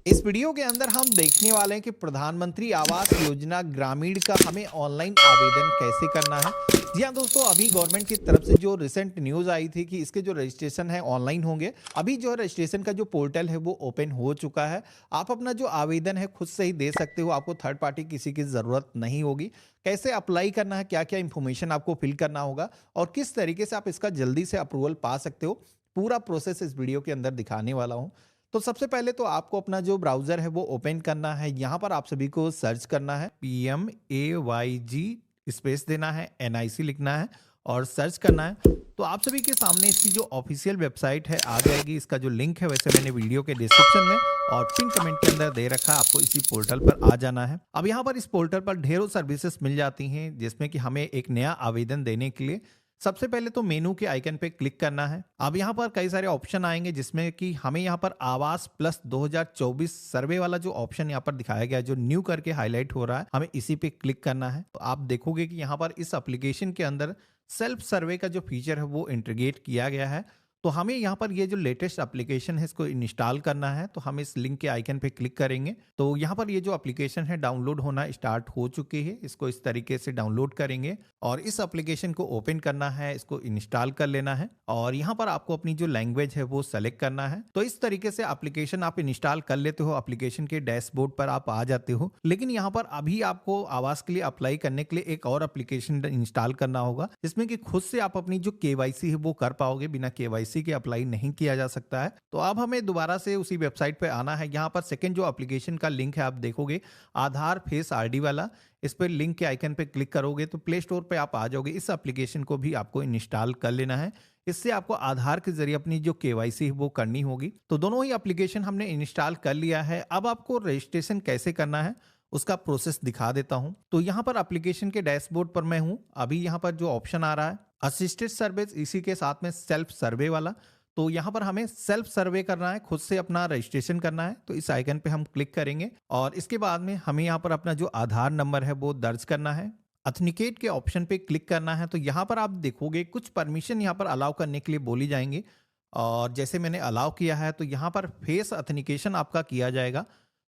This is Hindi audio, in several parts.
इस वीडियो के अंदर हम देखने वाले हैं कि प्रधानमंत्री आवास योजना ग्रामीण का हमें ऑनलाइन आवेदन कैसे करना है। जी हाँ दोस्तों, अभी गवर्नमेंट की तरफ से जो रिसेंट न्यूज़ आई थी कि इसके जो रजिस्ट्रेशन है ऑनलाइन होंगे। अभी जो रजिस्ट्रेशन का जो पोर्टल है वो ओपन हो चुका है। आप अपना जो आवेदन है खुद से ही दे सकते हो, आपको थर्ड पार्टी किसी की ज़रूरत नहीं होगी। कैसे अप्लाई करना है, क्या क्या इन्फॉर्मेशन आपको फिल करना होगा और किस तरीके से आप इसका जल्दी से अप्रूवल पा सकते हो, पूरा प्रोसेस इस वीडियो के अंदर दिखाने वाला हूँ। तो सबसे पहले तो आपको अपना जो ब्राउज़र है वो ओपन करना है। यहाँ पर आप सभी को सर्च करना है, PMAYG स्पेस देना है, NIC लिखना है और सर्च करना है। तो आप सभी के सामने इसकी जो ऑफिशियल वेबसाइट है आ जाएगी। इसका जो लिंक है वैसे मैंने वीडियो के डिस्क्रिप्शन में और पिन कमेंट के अंदर दे रखा है, आपको इसी पोर्टल पर आ जाना है। अब यहाँ पर इस पोर्टल पर ढेरों सर्विसेज मिल जाती हैं, जिसमें कि हमें एक नया आवेदन देने के लिए सबसे पहले तो मेनू के आइकन पे क्लिक करना है। अब यहाँ पर कई सारे ऑप्शन आएंगे, जिसमें कि हमें यहाँ पर आवास प्लस 2024 सर्वे वाला जो ऑप्शन यहाँ पर दिखाया गया है, जो न्यू करके हाईलाइट हो रहा है, हमें इसी पे क्लिक करना है। तो आप देखोगे कि यहाँ पर इस एप्लीकेशन के अंदर सेल्फ सर्वे का जो फीचर है वो इंटीग्रेट किया गया है। तो हमें यहाँ पर ये जो लेटेस्ट एप्लीकेशन है इसको इंस्टॉल करना है। तो हम इस लिंक के आइकन पे क्लिक करेंगे तो यहाँ पर ये जो एप्लीकेशन है डाउनलोड होना स्टार्ट हो चुकी है। इसको इस तरीके से डाउनलोड करेंगे और इस एप्लीकेशन को ओपन करना है, इसको इंस्टॉल कर लेना है और यहाँ पर आपको अपनी जो लैंग्वेज है वो सेलेक्ट करना है। तो इस तरीके से एप्लीकेशन आप इंस्टॉल कर लेते हो, एप्लीकेशन के डैशबोर्ड पर आप आ जाते हो। लेकिन यहाँ पर अभी आपको आवास के लिए अप्लाई करने के लिए एक और एप्लीकेशन इंस्टॉल करना होगा, जिसमें कि खुद से आप अपनी जो KYC है वो कर पाओगे। बिना KYC के अप्लाई नहीं किया जा सकता है। तो अब हमें दोबारा से उसी वेबसाइट पे आना है। यहाँ पर सेकंड जो एप्लीकेशन का लिंक है आप देखोगे, आधार फेस आईडी वाला। इस पर लिंक के आइकन पे क्लिक करोगे तो प्ले स्टोर पे आप आ जाओगे। इस एप्लीकेशन को भी आपको इंस्टॉल कर लेना है। इससे आपको आधार के जरिए अपनी जो KYC है वो करनी होगी। तो दोनों ही एप्लीकेशन हमने इंस्टॉल कर लिया है। अब आपको रजिस्ट्रेशन कैसे करना है उसका प्रोसेस दिखा देता हूं। तो यहाँ पर एप्लीकेशन के डैशबोर्ड पर मैं हूं। अभी यहाँ पर जो ऑप्शन आ रहा है असिस्टेड सर्विस, इसी के साथ में सेल्फ सर्वे वाला। तो यहाँ पर हमें सेल्फ सर्वे करना है, खुद से अपना रजिस्ट्रेशन करना है। तो इस आइकन पे हम क्लिक करेंगे और इसके बाद में हमें यहाँ पर अपना जो आधार नंबर है वो दर्ज करना है। अथेंटिकेट के ऑप्शन पे क्लिक करना है। तो यहाँ पर आप देखोगे कुछ परमिशन यहाँ पर अलाउ करने के लिए बोली जाएंगे और जैसे मैंने अलाउ किया है तो यहाँ पर फेस अथेंटिकेशन आपका किया जाएगा।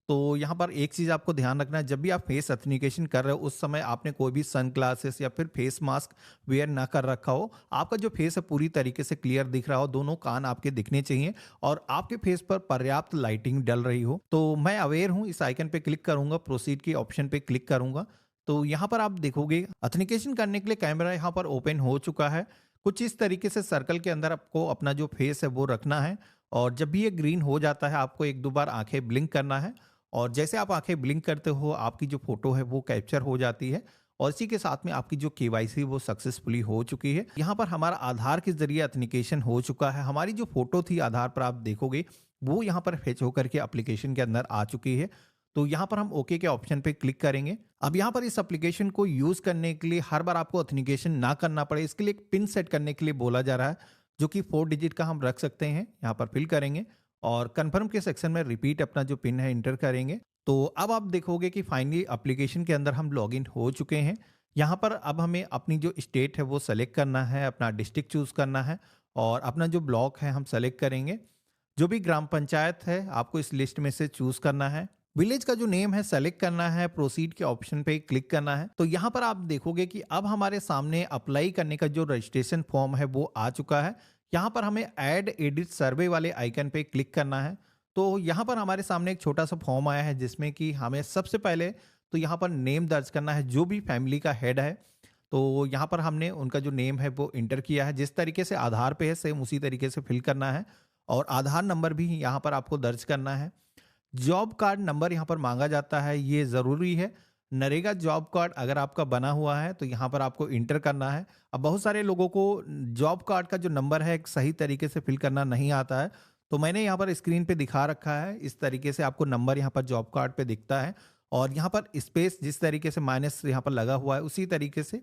तो यहाँ पर एक चीज़ आपको ध्यान रखना है, जब भी आप फेस अथेंटिकेशन कर रहे हो उस समय आपने कोई भी सन ग्लासेस या फिर फेस मास्क वेयर ना कर रखा हो। आपका जो फेस है पूरी तरीके से क्लियर दिख रहा हो, दोनों कान आपके दिखने चाहिए और आपके फेस पर पर्याप्त लाइटिंग डल रही हो। तो मैं अवेयर हूँ, इस आइकन पे क्लिक करूंगा, प्रोसीड के ऑप्शन पे क्लिक करूंगा। तो यहाँ पर आप देखोगे अथेंटिकेशन करने के लिए कैमरा यहाँ पर ओपन हो चुका है। कुछ इस तरीके से सर्कल के अंदर आपको अपना जो फेस है वो रखना है और जब भी ये ग्रीन हो जाता है आपको एक दो बार आंखें ब्लिंक करना है और जैसे आप आंखें ब्लिंक करते हो आपकी जो फोटो है वो कैप्चर हो जाती है और इसी के साथ में आपकी जो KYC वो सक्सेसफुली हो चुकी है। यहाँ पर हमारा आधार के जरिए एथेंटिकेशन हो चुका है। हमारी जो फोटो थी आधार पर आप देखोगे वो यहाँ पर फेच होकर के एप्लीकेशन के अंदर आ चुकी है। तो यहाँ पर हम ओके के ऑप्शन पे क्लिक करेंगे। अब यहाँ पर इस एप्लीकेशन को यूज करने के लिए हर बार आपको एथेंटिकेशन ना करना पड़े, इसके लिए एक पिन सेट करने के लिए बोला जा रहा है, जो कि 4 डिजिट का हम रख सकते हैं। यहाँ पर फिल करेंगे और कंफर्म के सेक्शन में रिपीट अपना जो पिन है इंटर करेंगे। तो अब आप देखोगे कि फाइनली एप्लीकेशन के अंदर हम लॉगिन हो चुके हैं। यहाँ पर अब हमें अपनी जो स्टेट है वो सेलेक्ट करना है, अपना डिस्ट्रिक्ट चूज करना है और अपना जो ब्लॉक है हम सेलेक्ट करेंगे। जो भी ग्राम पंचायत है आपको इस लिस्ट में से चूज करना है। विलेज का जो नेम है सेलेक्ट करना है, प्रोसीड के ऑप्शन पे क्लिक करना है। तो यहाँ पर आप देखोगे कि अब हमारे सामने अप्लाई करने का जो रजिस्ट्रेशन फॉर्म है वो आ चुका है। यहाँ पर हमें ऐड एडिट सर्वे वाले आइकन पे क्लिक करना है। तो यहाँ पर हमारे सामने एक छोटा सा फॉर्म आया है, जिसमें कि हमें सबसे पहले तो यहाँ पर नेम दर्ज करना है, जो भी फैमिली का हेड है। तो यहाँ पर हमने उनका जो नेम है वो इंटर किया है, जिस तरीके से आधार पे है सेम उसी तरीके से फिल करना है और आधार नंबर भी यहाँ पर आपको दर्ज करना है। जॉब कार्ड नंबर यहाँ पर मांगा जाता है, ये ज़रूरी है। नरेगा जॉब कार्ड अगर आपका बना हुआ है तो यहाँ पर आपको इंटर करना है। अब बहुत सारे लोगों को जॉब कार्ड का जो नंबर है एक सही तरीके से फिल करना नहीं आता है। तो मैंने यहाँ पर स्क्रीन पे दिखा रखा है, इस तरीके से आपको नंबर यहाँ पर जॉब कार्ड पे दिखता है और यहाँ पर स्पेस जिस तरीके से माइनस यहाँ पर लगा हुआ है उसी तरीके से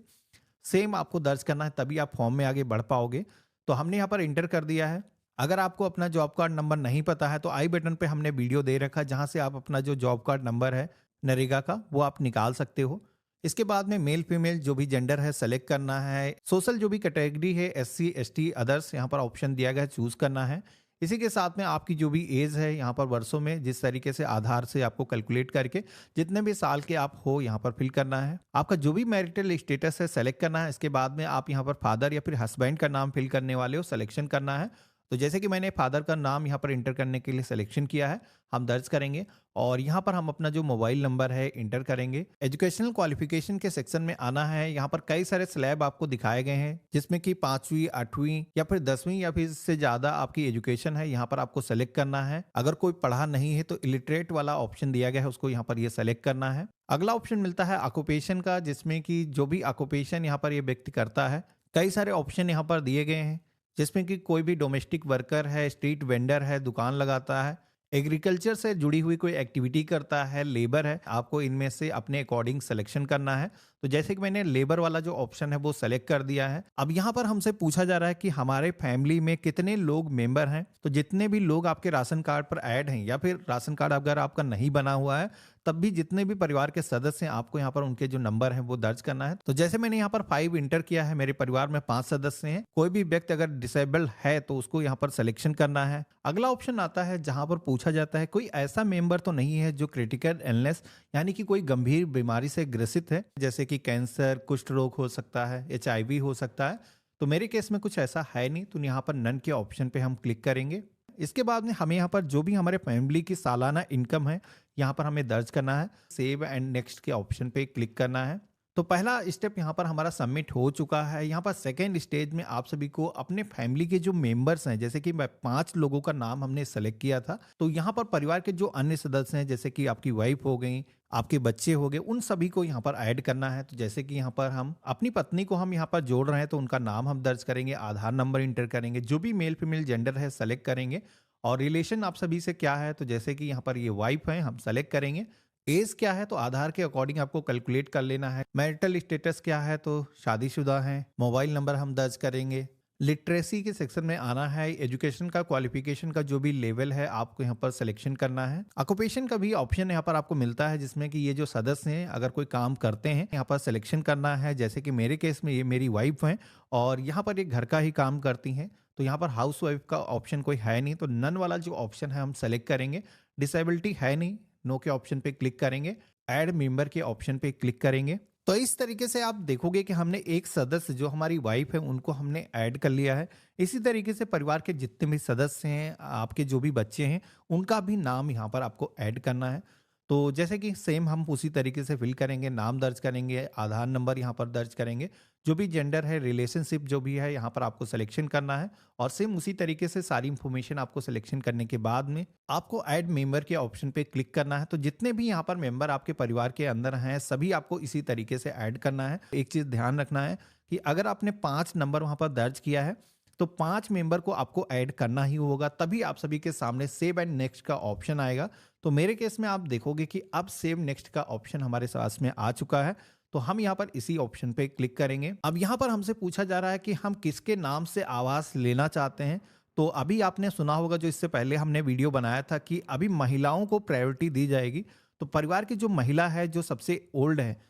सेम आपको दर्ज करना है, तभी आप फॉर्म में आगे बढ़ पाओगे। तो हमने यहाँ पर इंटर कर दिया है। अगर आपको अपना जॉब कार्ड नंबर नहीं पता है तो आई बटन पे हमने वीडियो दे रखा है, जहां से आप अपना जो जॉब कार्ड नंबर है नरेगा का वो आप निकाल सकते हो। इसके बाद में मेल फीमेल जो भी जेंडर है सेलेक्ट करना है। सोशल जो भी कैटेगरी है SC ST अदर्स यहाँ पर ऑप्शन दिया गया है, चूज करना है। इसी के साथ में आपकी जो भी एज है यहाँ पर वर्षों में, जिस तरीके से आधार से आपको कैलकुलेट करके जितने भी साल के आप हो यहाँ पर फिल करना है। आपका जो भी मैरिटल स्टेटस है सेलेक्ट करना है। इसके बाद में आप यहाँ पर फादर या फिर हस्बैंड का नाम फिल करने वाले हो, सिलेक्शन करना है। तो जैसे कि मैंने फादर का नाम यहाँ पर इंटर करने के लिए सिलेक्शन किया है, हम दर्ज करेंगे और यहाँ पर हम अपना जो मोबाइल नंबर है इंटर करेंगे। एजुकेशनल क्वालिफिकेशन के सेक्शन में आना है। यहाँ पर कई सारे स्लैब आपको दिखाए गए हैं, जिसमें कि 5वीं 8वीं या फिर 10वीं या फिर इससे ज्यादा आपकी एजुकेशन है, यहाँ पर आपको सेलेक्ट करना है। अगर कोई पढ़ा नहीं है तो इलिटरेट वाला ऑप्शन दिया गया है, उसको यहाँ पर ये सेलेक्ट करना है। अगला ऑप्शन मिलता है ऑक्यूपेशन का, जिसमें कि जो भी ऑक्यूपेशन यहाँ पर ये व्यक्ति करता है, कई सारे ऑप्शन यहाँ पर दिए गए हैं, जिसमें कि कोई भी डोमेस्टिक वर्कर है, स्ट्रीट वेंडर है, दुकान लगाता है, एग्रीकल्चर से जुड़ी हुई कोई एक्टिविटी करता है, लेबर है। आपको इनमें से अपने अकॉर्डिंग सिलेक्शन करना है। तो जैसे कि मैंने लेबर वाला जो ऑप्शन है वो सेलेक्ट कर दिया है। अब यहाँ पर हमसे पूछा जा रहा है कि हमारे फैमिली में कितने लोग मेंबर हैं। तो जितने भी लोग आपके राशन कार्ड पर ऐड हैं या फिर राशन कार्ड अगर आपका नहीं बना हुआ है, तब भी जितने भी परिवार के सदस्य हैं आपको यहाँ पर उनके जो नंबर हैं वो दर्ज करना है। तो जैसे मैंने यहाँ पर 5 इंटर किया है, मेरे परिवार में 5 सदस्य हैं। कोई भी व्यक्ति अगर डिसेबल है तो उसको यहाँ पर सिलेक्शन करना है। अगला ऑप्शन आता है जहां पर पूछा जाता है कोई ऐसा मेंबर तो नहीं है जो क्रिटिकल इलनेस यानी कि कोई गंभीर बीमारी से ग्रसित है, जैसे कि कैंसर, कुष्ठ रोग हो सकता है, HIV हो सकता है। तो मेरे केस में कुछ ऐसा है नहीं, तो यहाँ पर नन के ऑप्शन पे हम क्लिक करेंगे। इसके बाद में हमें यहाँ पर जो भी हमारे फैमिली की सालाना इनकम है यहाँ पर हमें दर्ज करना है। सेव एंड नेक्स्ट के ऑप्शन पे क्लिक करना है। तो पहला स्टेप यहाँ पर हमारा सबमिट हो चुका है। यहाँ पर सेकेंड स्टेज में आप सभी को अपने फैमिली के जो मेंबर्स हैं, जैसे कि मैं 5 लोगों का नाम हमने सेलेक्ट किया था, तो यहाँ पर परिवार के जो अन्य सदस्य हैं, जैसे कि आपकी वाइफ हो गई, आपके बच्चे हो गए, उन सभी को यहाँ पर ऐड करना है। तो जैसे कि यहाँ पर हम अपनी पत्नी को हम यहाँ पर जोड़ रहे हैं, तो उनका नाम हम दर्ज करेंगे, आधार नंबर इंटर करेंगे, जो भी मेल फीमेल जेंडर है सेलेक्ट करेंगे और रिलेशन आप सभी से क्या है। तो जैसे कि यहाँ पर ये वाइफ है, हम सेलेक्ट करेंगे। एज क्या है तो आधार के अकॉर्डिंग आपको कैलकुलेट कर लेना है। मैरिटल स्टेटस क्या है तो शादीशुदा है। मोबाइल नंबर हम दर्ज करेंगे। लिटरेसी के सेक्शन में आना है। एजुकेशन का क्वालिफिकेशन का जो भी लेवल है आपको यहाँ पर सिलेक्शन करना है। ऑक्यूपेशन का भी ऑप्शन यहाँ पर आपको मिलता है, जिसमें कि ये जो सदस्य हैं अगर कोई काम करते हैं यहाँ पर सिलेक्शन करना है। जैसे कि मेरे केस में ये मेरी वाइफ हैं और यहाँ पर एक घर का ही काम करती हैं, तो यहाँ पर हाउस वाइफ का ऑप्शन कोई है नहीं, तो नन वाला जो ऑप्शन है हम सेलेक्ट करेंगे। डिसेबिलिटी है नहीं, नो के ऑप्शन पे क्लिक करेंगे। ऐड मेंबर के ऑप्शन पे क्लिक करेंगे। तो इस तरीके से आप देखोगे कि हमने एक सदस्य जो हमारी वाइफ है उनको हमने ऐड कर लिया है। इसी तरीके से परिवार के जितने भी सदस्य हैं, आपके जो भी बच्चे हैं, उनका भी नाम यहाँ पर आपको ऐड करना है। तो जैसे कि सेम हम उसी तरीके से फिल करेंगे, नाम दर्ज करेंगे, आधार नंबर यहाँ पर दर्ज करेंगे, जो भी जेंडर है, रिलेशनशिप जो भी है यहाँ पर आपको सिलेक्शन करना है और सेम उसी तरीके से सारी इंफॉर्मेशन आपको सिलेक्शन करने के बाद में आपको ऐड मेंबर के ऑप्शन पे क्लिक करना है। तो जितने भी यहाँ पर मेंबर आपके परिवार के अंदर हैं सभी आपको इसी तरीके से ऐड करना है। एक चीज ध्यान रखना है कि अगर आपने 5 नंबर वहां पर दर्ज किया है तो 5 मेंबर को आपको ऐड करना ही होगा, तभी आप सभी के सामने सेव एंड नेक्स्ट का ऑप्शन आएगा। तो मेरे केस में आप देखोगे कि अब सेव नेक्स्ट का ऑप्शन हमारे पास में आ चुका है, तो हम यहाँ पर इसी ऑप्शन पे क्लिक करेंगे। अब यहाँ पर हमसे पूछा जा रहा है कि हम किसके नाम से आवास लेना चाहते हैं। तो अभी आपने सुना होगा, जो इससे पहले हमने वीडियो बनाया था, कि अभी महिलाओं को प्रायोरिटी दी जाएगी। तो परिवार की जो महिला है जो सबसे ओल्ड है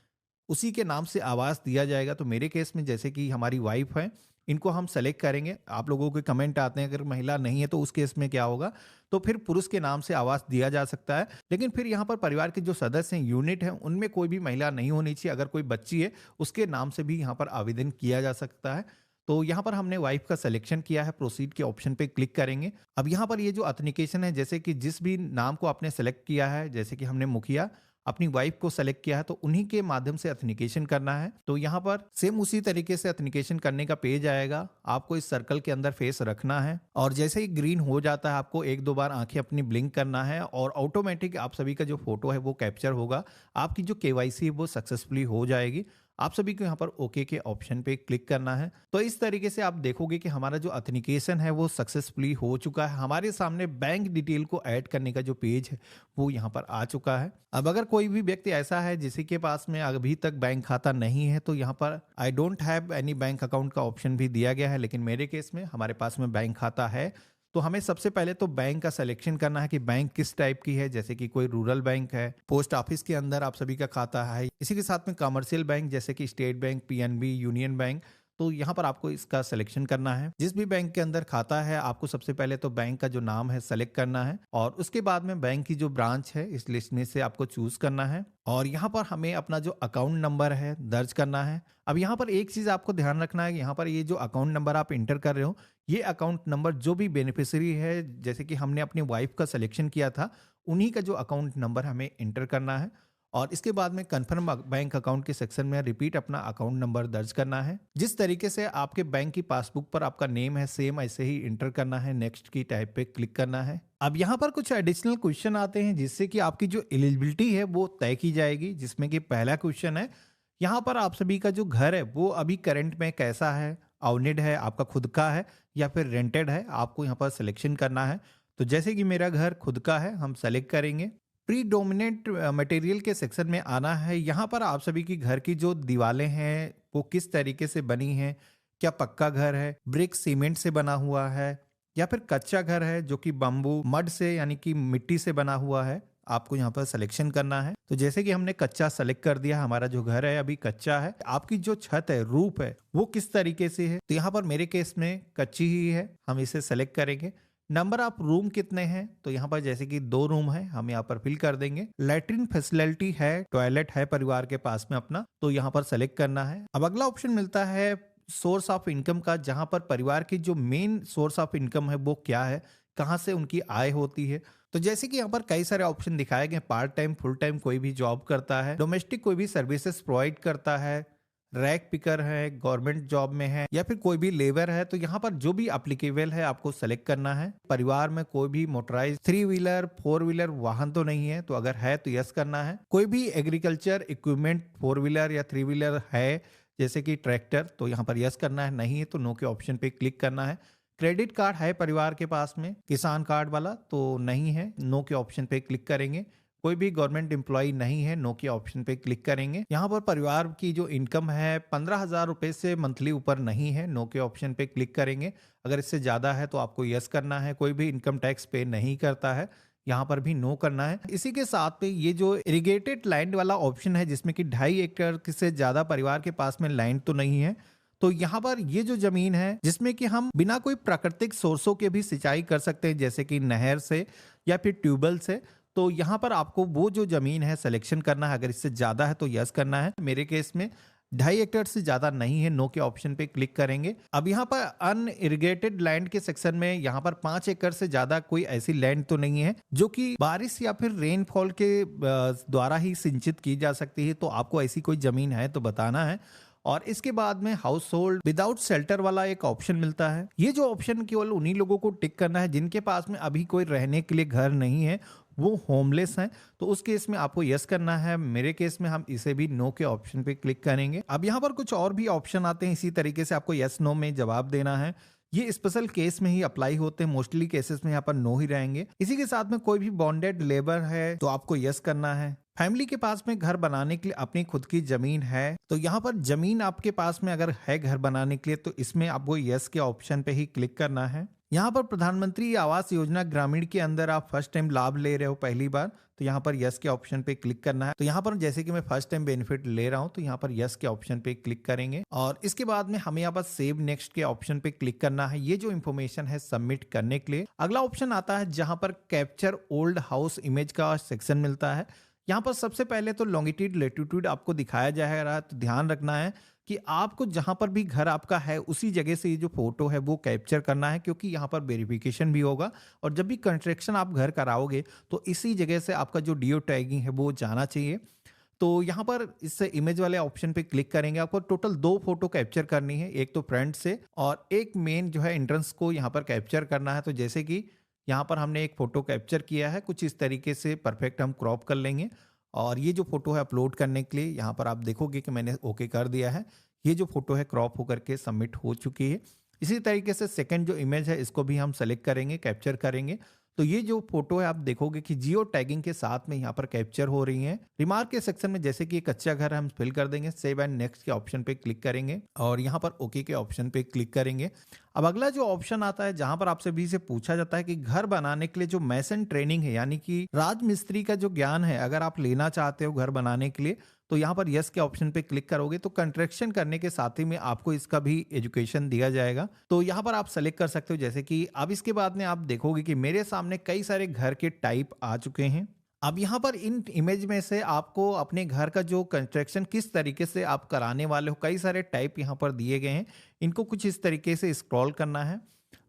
उसी के नाम से आवास दिया जाएगा। तो मेरे केस में जैसे कि हमारी वाइफ है, इनको हम सेलेक्ट करेंगे। आप लोगों के कमेंट आते हैं अगर महिला नहीं है तो उस केस में क्या होगा, तो फिर पुरुष के नाम से आवास दिया जा सकता है। लेकिन फिर यहाँ पर परिवार के जो सदस्य हैं, यूनिट हैं, उनमें कोई भी महिला नहीं होनी चाहिए। अगर कोई बच्ची है उसके नाम से भी यहाँ पर आवेदन किया जा सकता है। तो यहाँ पर हमने वाइफ का सिलेक्शन किया है, प्रोसीड के ऑप्शन पे क्लिक करेंगे। अब यहाँ पर ये जो ऑथेंटिकेशन है, जैसे कि जिस भी नाम को आपने सेलेक्ट किया है, जैसे कि हमने मुखिया अपनी वाइफ को सेलेक्ट किया है, तो उन्हीं के माध्यम से ऑथेंटिकेशन करना है। तो यहाँ पर सेम उसी तरीके से ऑथेंटिकेशन करने का पेज आएगा। आपको इस सर्कल के अंदर फेस रखना है और जैसे ही ग्रीन हो जाता है आपको 1-2 बार आंखें अपनी ब्लिंक करना है और ऑटोमेटिक आप सभी का जो फोटो है वो कैप्चर होगा। आपकी जो केवाईसी है वो सक्सेसफुली हो जाएगी। आप सभी को यहाँ पर ओके के ऑप्शन पे क्लिक करना है। तो इस तरीके से आप देखोगे कि हमारा जो ऑथेंटिकेशन है वो सक्सेसफुली हो चुका है। हमारे सामने बैंक डिटेल को ऐड करने का जो पेज है वो यहाँ पर आ चुका है। अब अगर कोई भी व्यक्ति ऐसा है जिसके के पास में अभी तक बैंक खाता नहीं है, तो यहाँ पर I don't have any bank account का ऑप्शन भी दिया गया है। लेकिन मेरे केस में हमारे पास में बैंक खाता है। तो हमें सबसे पहले तो बैंक का सिलेक्शन करना है कि बैंक किस टाइप की है। जैसे कि कोई रूरल बैंक है, पोस्ट ऑफिस के अंदर आप सभी का खाता है। इसी के साथ में कमर्शियल बैंक जैसे कि state bank, PNB, union bank, तो यहाँ पर आपको इसका सिलेक्शन करना है। जिस भी बैंक के अंदर खाता है आपको सबसे पहले तो बैंक का जो नाम है सेलेक्ट करना है और उसके बाद में बैंक की जो ब्रांच है इस लिस्ट में से आपको चूज करना है और यहाँ पर हमें अपना जो अकाउंट नंबर है दर्ज करना है। अब यहाँ पर एक चीज आपको ध्यान रखना है, यहाँ पर ये जो अकाउंट नंबर आप इंटर कर रहे हो ये अकाउंट नंबर जो भी बेनिफिशियरी है, जैसे कि हमने अपनी वाइफ का सिलेक्शन किया था, उन्हीं का जो अकाउंट नंबर हमें इंटर करना है और इसके बाद में कन्फर्म बैंक अकाउंट के सेक्शन में रिपीट अपना अकाउंट नंबर दर्ज करना है। जिस तरीके से आपके बैंक की पासबुक पर आपका नेम है सेम ऐसे ही इंटर करना है। नेक्स्ट की टाइप पे क्लिक करना है। अब यहाँ पर कुछ एडिशनल क्वेश्चन आते हैं जिससे कि आपकी जो एलिजिबिलिटी है वो तय की जाएगी, जिसमें कि पहला क्वेश्चन है यहाँ पर आप सभी का जो घर है वो अभी करंट में कैसा है, ओनेड है, आपका खुद का है या फिर रेंटेड है, आपको यहाँ पर सिलेक्शन करना है। तो जैसे कि मेरा घर खुद का है हम सेलेक्ट करेंगे। प्रीडोमिनेंट मटेरियल के सेक्शन में आना है। यहाँ पर आप सभी की घर की जो दीवारें हैं वो किस तरीके से बनी हैं, क्या पक्का घर है, ब्रिक सीमेंट से बना हुआ है या फिर कच्चा घर है जो कि बम्बू मड से यानी कि मिट्टी से बना हुआ है, आपको यहाँ पर सिलेक्शन करना है। तो जैसे कि हमने कच्चा सेलेक्ट कर दिया, हमारा जो घर है अभी कच्चा है। आपकी जो छत है रूफ है वो किस तरीके से है, तो यहाँ पर मेरे केस में कच्ची ही है, हम इसे सेलेक्ट करेंगे। नंबर ऑफ रूम कितने हैं, तो यहाँ पर जैसे कि 2 रूम है हम यहाँ पर फिल कर देंगे। लैट्रिन फैसिलिटी है, टॉयलेट है परिवार के पास में अपना, तो यहाँ पर सेलेक्ट करना है। अब अगला ऑप्शन मिलता है सोर्स ऑफ इनकम का, जहां पर परिवार की जो मेन सोर्स ऑफ इनकम है वो क्या है, कहां से उनकी आय होती है। तो जैसे कि यहाँ पर कई सारे ऑप्शन दिखाए गए, पार्ट टाइम, फुल टाइम, कोई भी जॉब करता है, डोमेस्टिक कोई भी सर्विसेज प्रोवाइड करता है, रैक पिकर है, गवर्नमेंट जॉब में है या फिर कोई भी लेबर है। तो यहाँ पर जो भी एप्लीकेबल है आपको सेलेक्ट करना है। परिवार में कोई भी मोटराइज 3 व्हीलर 4 व्हीलर वाहन तो नहीं है, तो अगर है तो यस करना है। कोई भी एग्रीकल्चर इक्विपमेंट 4 व्हीलर या 3 व्हीलर है जैसे कि ट्रैक्टर, तो यहाँ पर यस करना है, नहीं है तो नो के ऑप्शन पे क्लिक करना है। क्रेडिट कार्ड है परिवार के पास में, किसान कार्ड वाला, तो नहीं है, नो के ऑप्शन पे क्लिक करेंगे। कोई भी गवर्नमेंट एम्प्लॉय नहीं है, नो के ऑप्शन पे क्लिक करेंगे। यहाँ पर परिवार की जो इनकम है 15,000 रुपए से मंथली ऊपर नहीं है, नो के ऑप्शन पे क्लिक करेंगे। अगर इससे ज्यादा है तो आपको यस करना है। कोई भी इनकम टैक्स पे नहीं करता है, यहाँ पर भी नो करना है। इसी के साथ में ये जो इरिगेटेड लैंड वाला ऑप्शन है जिसमें कि 2.5 एकड़ से ज्यादा परिवार के पास में लैंड तो नहीं है, तो यहाँ पर ये जो जमीन है जिसमें कि हम बिना कोई प्राकृतिक सोर्सों के भी सिंचाई कर सकते हैं जैसे कि नहर से या फिर ट्यूबवेल से, तो यहाँ पर आपको वो जो जमीन है सिलेक्शन करना है। अगर इससे ज्यादा है तो यस करना है। मेरे केस में 2.5 एकड़ से ज्यादा नहीं है, नो के ऑप्शन पे क्लिक करेंगे। अब यहाँ पर अनइरिगेटेड लैंड के सेक्शन में यहाँ पर 5 एकड़ से ज्यादा कोई ऐसी लैंड तो नहीं है जो कि बारिश या फिर रेनफॉल के द्वारा ही सिंचित की जा सकती है, तो आपको ऐसी कोई जमीन है तो बताना है। और इसके बाद में हाउस होल्ड विदाउट शेल्टर वाला एक ऑप्शन मिलता है। ये जो ऑप्शन केवल उन्हीं लोगों को टिक करना है जिनके पास में अभी कोई रहने के लिए घर नहीं है, वो होमलेस हैं, तो उस केस में आपको यस करना है। मेरे केस में हम इसे भी नो के ऑप्शन पे क्लिक करेंगे। अब यहाँ पर कुछ और भी ऑप्शन आते हैं, इसी तरीके से आपको यस नो में जवाब देना है। ये स्पेशल केस में ही अप्लाई होते हैं, मोस्टली केसेस में यहाँ पर नो ही रहेंगे। इसी के साथ में कोई भी बॉन्डेड लेबर है तो आपको यस करना है। फैमिली के पास में घर बनाने के लिए अपनी खुद की जमीन है, तो यहाँ पर जमीन आपके पास में अगर है घर बनाने के लिए तो इसमें आपको यस के ऑप्शन पे ही क्लिक करना है। यहाँ पर प्रधानमंत्री आवास योजना ग्रामीण के अंदर आप फर्स्ट टाइम लाभ ले रहे हो पहली बार, तो यहाँ पर यस के ऑप्शन पे क्लिक करना है। तो यहाँ पर जैसे कि मैं फर्स्ट टाइम बेनिफिट ले रहा हूँ तो यहाँ पर यस के ऑप्शन पे क्लिक करेंगे और इसके बाद में हमें यहाँ पर सेव नेक्स्ट के ऑप्शन पे क्लिक करना है। ये जो इन्फॉर्मेशन है सबमिट करने के लिए अगला ऑप्शन आता है जहाँ पर कैप्चर ओल्ड हाउस इमेज का सेक्शन मिलता है। यहाँ पर सबसे पहले तो लॉन्गिट्यूड लेटीट्यूड आपको दिखाया जा रहा है, तो ध्यान रखना है कि आपको जहां पर भी घर आपका है उसी जगह से ये जो फोटो है वो कैप्चर करना है, क्योंकि यहाँ पर वेरिफिकेशन भी होगा और जब भी कंस्ट्रक्शन आप घर कराओगे तो इसी जगह से आपका जो जियो टैगिंग है वो जाना चाहिए। तो यहाँ पर इस इमेज वाले ऑप्शन पे क्लिक करेंगे। आपको टोटल 2 फोटो कैप्चर करनी है, एक तो फ्रंट से और एक मेन जो है एंट्रेंस को यहाँ पर कैप्चर करना है। तो जैसे कि यहाँ पर हमने एक फोटो कैप्चर किया है, कुछ इस तरीके से परफेक्ट हम क्रॉप कर लेंगे और ये जो फोटो है अपलोड करने के लिए यहाँ पर आप देखोगे कि मैंने ओके कर दिया है। ये जो फोटो है क्रॉप होकर के सबमिट हो चुकी है। इसी तरीके से सेकंड जो इमेज है इसको भी हम सेलेक्ट करेंगे, कैप्चर करेंगे। तो ये जो फोटो है आप देखोगे कि जियो टैगिंग के साथ में यहाँ पर कैप्चर हो रही है। रिमार्क के सेक्शन में जैसे कि कच्चा घर है हम फिल कर देंगे, सेव एंड नेक्स्ट के ऑप्शन पे क्लिक करेंगे और यहाँ पर ओके के ऑप्शन पे क्लिक करेंगे। अब अगला जो ऑप्शन आता है जहां पर आपसे भी से पूछा जाता है कि घर बनाने के लिए जो मैसन ट्रेनिंग है यानी कि राजमिस्त्री का जो ज्ञान है अगर आप लेना चाहते हो घर बनाने के लिए, तो यहाँ पर यस के ऑप्शन पे क्लिक करोगे तो कंस्ट्रक्शन करने के साथ ही में आपको इसका भी एजुकेशन दिया जाएगा। तो यहाँ पर आप सेलेक्ट कर सकते हो, जैसे कि अब इसके बाद में आप देखोगे कि मेरे सामने कई सारे घर के टाइप आ चुके हैं। अब यहाँ पर इन इमेज में से आपको अपने घर का जो कंस्ट्रक्शन किस तरीके से आप कराने वाले हो, कई सारे टाइप यहाँ पर दिए गए हैं। इनको कुछ इस तरीके से स्क्रॉल करना है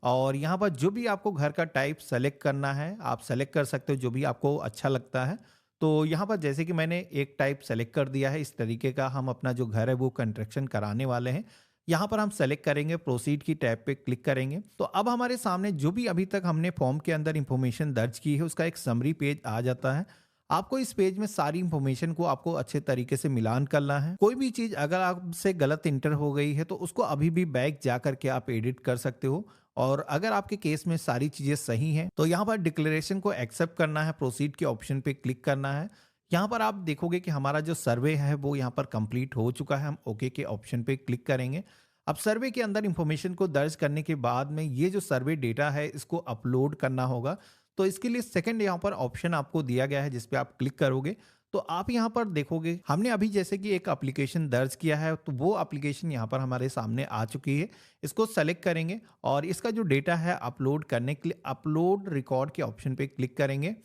और यहाँ पर जो भी आपको घर का टाइप सेलेक्ट करना है आप सेलेक्ट कर सकते हो, जो भी आपको अच्छा लगता है। तो यहाँ पर जैसे कि मैंने एक टाइप सेलेक्ट कर दिया है, इस तरीके का हम अपना जो घर है वो कंस्ट्रक्शन कराने वाले हैं। यहाँ पर हम सेलेक्ट करेंगे, प्रोसीड की टैब पे क्लिक करेंगे। तो अब हमारे सामने जो भी अभी तक हमने फॉर्म के अंदर इंफॉर्मेशन दर्ज की है उसका एक समरी पेज आ जाता है। आपको इस पेज में सारी इंफॉर्मेशन को आपको अच्छे तरीके से मिलान करना है। कोई भी चीज अगर आपसे गलत इंटर हो गई है तो उसको अभी भी बैक जा करके आप एडिट कर सकते हो। और अगर आपके केस में सारी चीजें सही हैं तो यहाँ पर डिक्लेरेशन को एक्सेप्ट करना है, प्रोसीड के ऑप्शन पे क्लिक करना है। यहाँ पर आप देखोगे कि हमारा जो सर्वे है वो यहाँ पर कंप्लीट हो चुका है। हम ओके के ऑप्शन पे क्लिक करेंगे। अब सर्वे के अंदर इंफॉर्मेशन को दर्ज करने के बाद में ये जो सर्वे डेटा है इसको अपलोड करना होगा। तो इसके लिए सेकंड यहाँ पर ऑप्शन आपको दिया गया है जिस पे आप क्लिक करोगे तो आप यहाँ पर देखोगे हमने अभी जैसे कि एक एप्लीकेशन दर्ज किया है तो वो एप्लीकेशन यहाँ पर हमारे सामने आ चुकी है। इसको सेलेक्ट करेंगे और इसका जो डेटा है अपलोड करने के लिए अपलोड रिकॉर्ड के ऑप्शन पे क्लिक करेंगे।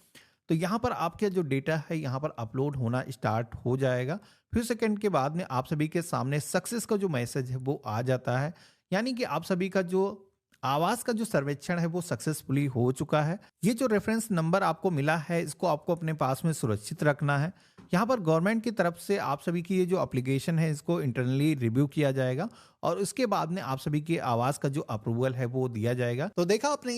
तो यहाँ पर आपका जो डेटा है यहाँ पर अपलोड होना स्टार्ट हो जाएगा। फिर सेकंड के बाद में आप सभी के सामने सक्सेस का जो मैसेज है वो आ जाता है, यानी कि आप सभी का जो आवास का जो सर्वेक्षण है वो सक्सेसफुली हो चुका है। ये जो रेफरेंस नंबर आपको मिला है इसको आपको अपने पास में सुरक्षित रखना है। यहाँ पर गवर्नमेंट की तरफ से आप सभी की ये जो एप्लीकेशन है इसको इंटरनली रिव्यू किया जाएगा और उसके बाद में आप सभी के आवास का जो अप्रूवल है वो दिया जाएगा। तो देखा आपने